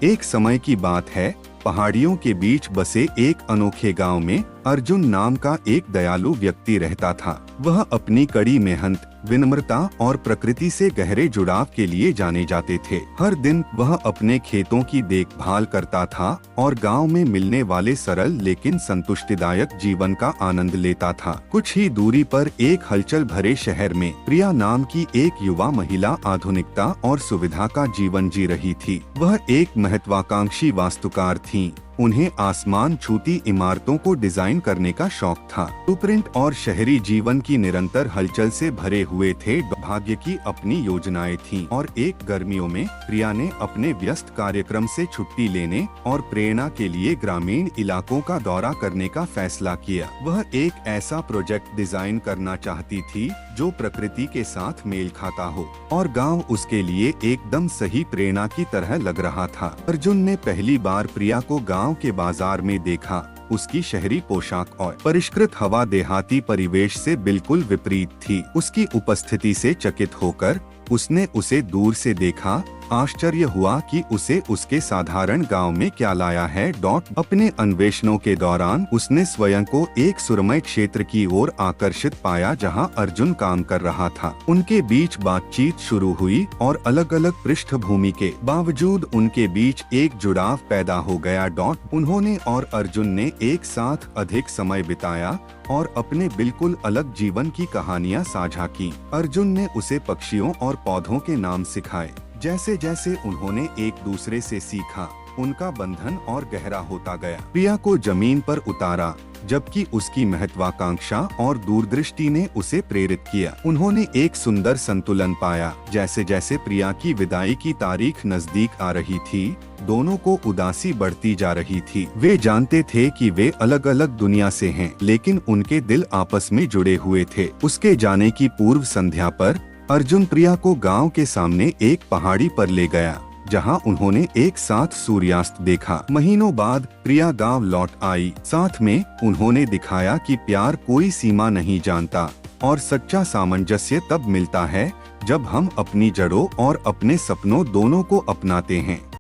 एक समय की बात है, पहाड़ियों के बीच बसे एक अनोखे गांव में अर्जुन नाम का एक दयालु व्यक्ति रहता था। वह अपनी कड़ी मेहनत, विनम्रता और प्रकृति से गहरे जुड़ाव के लिए जाने जाते थे। हर दिन वह अपने खेतों की देखभाल करता था और गांव में मिलने वाले सरल लेकिन संतुष्टिदायक जीवन का आनंद लेता था। कुछ ही दूरी पर एक हलचल भरे शहर में प्रिया नाम की एक युवा महिला आधुनिकता और सुविधा का जीवन जी रही थी। वह एक महत्वाकांक्षी वास्तुकार थीं। उन्हें आसमान छूती इमारतों को डिजाइन करने का शौक था। ब्लूप्रिंट और शहरी जीवन की निरंतर हलचल से भरे हुए थे। भाग्य की अपनी योजनाएं थीं और एक गर्मियों में प्रिया ने अपने व्यस्त कार्यक्रम से छुट्टी लेने और प्रेरणा के लिए ग्रामीण इलाकों का दौरा करने का फैसला किया। वह एक ऐसा प्रोजेक्ट डिजाइन करना चाहती थी जो प्रकृति के साथ मेल खाता हो और गांव उसके लिए एकदम सही प्रेरणा की तरह लग रहा था। अर्जुन ने पहली बार प्रिया को गांव के बाजार में देखा। उसकी शहरी पोशाक और परिष्कृत हवा देहाती परिवेश से बिल्कुल विपरीत थी। उसकी उपस्थिति से चकित होकर उसने उसे दूर से देखा। आश्चर्य हुआ कि उसे उसके साधारण गांव में क्या लाया है। अपने अन्वेषणों के दौरान उसने स्वयं को एक सुरमय क्षेत्र की ओर आकर्षित पाया जहां अर्जुन काम कर रहा था। उनके बीच बातचीत शुरू हुई और अलग अलग पृष्ठभूमि के बावजूद उनके बीच एक जुड़ाव पैदा हो गया। उन्होंने और अर्जुन ने एक साथ अधिक समय बिताया और अपने बिल्कुल अलग जीवन की कहानियां साझा की। अर्जुन ने उसे पक्षियों और पौधों के नाम सिखाए। जैसे जैसे उन्होंने एक दूसरे से सीखा, उनका बंधन और गहरा होता गया। प्रिया को जमीन पर उतारा, जबकि उसकी महत्वाकांक्षा और दूरदृष्टि ने उसे प्रेरित किया। उन्होंने एक सुंदर संतुलन पाया। जैसे जैसे प्रिया की विदाई की तारीख नजदीक आ रही थी, दोनों को उदासी बढ़ती जा रही थी। वे जानते थे कि वे अलग अलग दुनिया से हैं, लेकिन उनके दिल आपस में जुड़े हुए थे। उसके जाने की पूर्व संध्या पर अर्जुन प्रिया को गांव के सामने एक पहाड़ी पर ले गया, जहां उन्होंने एक साथ सूर्यास्त देखा। महीनों बाद प्रिया गांव लौट आई। साथ में उन्होंने दिखाया कि प्यार कोई सीमा नहीं जानता और सच्चा सामंजस्य तब मिलता है जब हम अपनी जड़ों और अपने सपनों दोनों को अपनाते हैं।